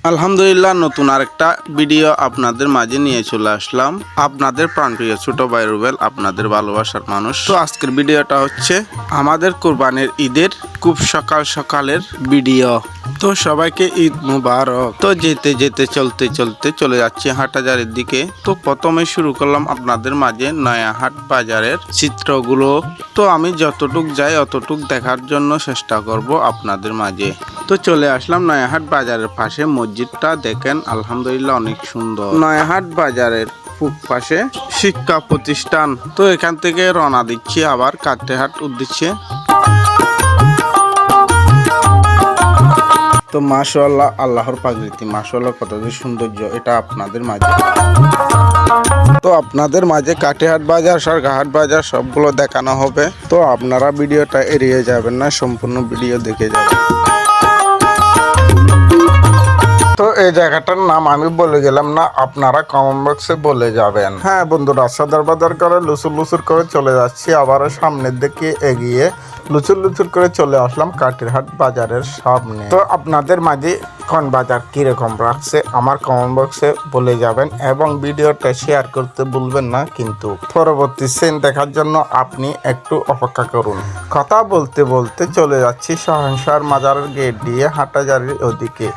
আলহামদুলিল্লাহ, নতুন আরেকটা ভিডিও আপনাদের মাঝে নিয়ে চলে আসলাম। আপনাদের প্রাণপ্রিয় ছোট ভাই রুবেল, আপনাদের ভালোবাসার মানুষ। তো আজকের ভিডিওটা হচ্ছে আমাদের কোরবানির ঈদের খুব সকাল সকালের ভিডিও। তো সবাইকে ঈদ মুবারক। তো যেতে যেতে চলতে চলতে চলে যাচ্ছি হাটহাজারীর দিকে। তো প্রথমে শুরু করলাম আপনাদের মাঝে নয়াহাট বাজারের চিত্রগুলো। তো আমি যতটুক যাই অতটুক দেখার জন্য চেষ্টা করব আপনাদের মাঝে। তো চলে আসলাম নয়াহাট বাজারের পাশে, মসজিদটা দেখেন আলহামদুলিল্লাহ অনেক সুন্দর। নয়াহাট বাজারের পূব পাশে শিক্ষা প্রতিষ্ঠান। তো এখান থেকে রওনা দিচ্ছি আবার কাটরাহাট উদ্দেশ্যে। তো মাশাআল্লাহ, আল্লাহর প্রাকৃতি, মাশাআল্লাহ কত যে সৌন্দর্য, এটা আপনাদের মাঝে। তো আপনাদের মাঝে কাটিহাট বাজার, সরকারহাট বাজার সবগুলো দেখানো হবে। তো আপনারা ভিডিওটা এড়িয়ে যাবেন না, সম্পূর্ণ ভিডিও দেখে যাবেন। তো এই জায়গাটার নাম আমি বলে গেলাম না, আপনারা কমেন্ট বক্সে বলে যাবেন। হ্যাঁ বন্ধুরা, সদর বাজার করে লুচুর লুচুর করে চলে যাচ্ছি, আবারও সামনের দিকে এগিয়ে লুচুর লুচুর করে চলে আসলাম কাটিরহাট বাজারের সামনে। তো আপনাদের মাঝে কোন বাজার কিরকম রাখছে আমার কমেন্ট বক্সে বলে যাবেন, এবং ভিডিওটা শেয়ার করতে ভুলবেন না। কিন্তু পরবর্তী সিন দেখার জন্য আপনি একটু অপেক্ষা করুন। কথা বলতে বলতে চলে যাচ্ছি সহনসার মাজারের গেট দিয়ে হাটহাজারীর ওদিকে।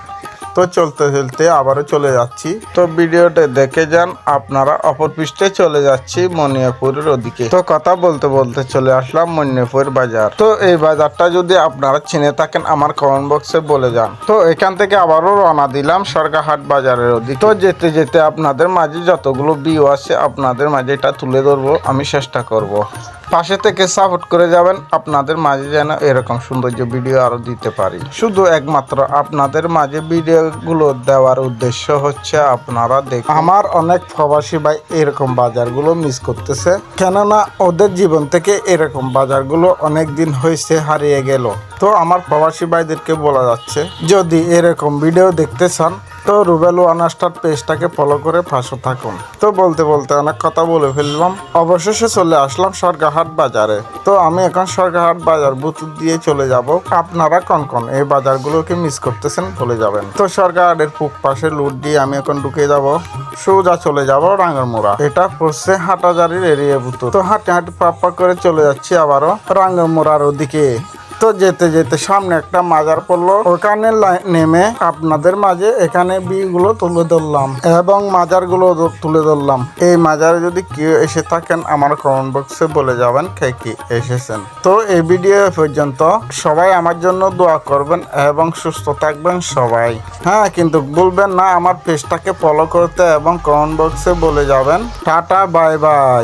তো চলতে চলতে আবারও চলে যাচ্ছি। তো ভিডিওটা দেখে যান আপনারা। অপর পৃষ্ঠে চলে যাচ্ছি মনিয়াপুরের ওদিকে। তো কথা বলতে বলতে চলে আসলাম মনিয়াপুর বাজার। তো এই বাজারটা যদি আপনারা চিনে থাকেন আমার কমেন্ট বক্সে বলে যান। তো এখান থেকে আবারও রওনা দিলাম সরকারহাট বাজারের ওদিকে। তো যেতে যেতে আপনাদের মাঝে যতগুলো ভিউ আছে আপনাদের মাঝে এটা তুলে ধরবো, আমি চেষ্টা করব। পাশে থেকে সাপোর্ট করে যাবেন, আপনাদের মাঝে যেন এরকম সৌন্দর্য ভিডিও আরো দিতে পারি। শুধু একমাত্র আপনাদের মাঝে ভিডিওগুলো দেওয়ার উদ্দেশ্য হচ্ছে আপনারা দেখুন। আমার অনেক প্রবাসী ভাই এরকম বাজারগুলো মিস করতেছে, কেননা ওদের জীবন থেকে এরকম বাজারগুলো অনেক দিন হয়েছে হারিয়ে গেল। তো আমার প্রবাসী ভাইদেরকে বলা যাচ্ছে, যদি এরকম ভিডিও দেখতে চান তো রুবেল ওয়ানাস্টার পেজটাকে ফলো করে পাশে থাকুন। তো বলতে বলতে অনেক কথা বলে ফেললাম, অবশেষে চলে আসলাম সরকারহাট বাজারে। তো আমি এখন সরকারহাট বাজার বুথ দিয়ে চলে যাব। আপনারা কোন এই বাজারগুলোকে মিস করতেছেন বলে যাবেন। তো সরকারহাটের পূব পাশে লুট দিয়ে আমি এখন ঢুকে যাব, সোজা চলে যাব রাঙ্গারমোড়া। এটা পড়ছে হাটহাজারীর এরিয়া বুথ। তো হাঁটে হাঁটে পাপ্পা করে চলে যাচ্ছি আবারও রাঙ্গারমোড়ার ওদিকে। তো যেতে যেতে সামনে একটা মাজার পড়লো, ওখানে নেমে আপনাদের মাঝে এখানে বিগুলো তুলে ধরলাম এবং মাজারগুলো তুলে ধরলাম। এই মাজারে যদি কেউ এসে থাকেন আমার কমেন্ট বক্সে বলে যাবেন কে কি এসেছেন। তো এই ভিডিও পর্যন্ত সবাই আমার জন্য দোয়া করবেন এবং সুস্থ থাকবেন সবাই। হ্যাঁ, কিন্তু ভুলবেন না আমার পেজটাকে ফলো করতে এবং কমেন্ট বক্সে বলে যাবেন টাটা বাই বাই।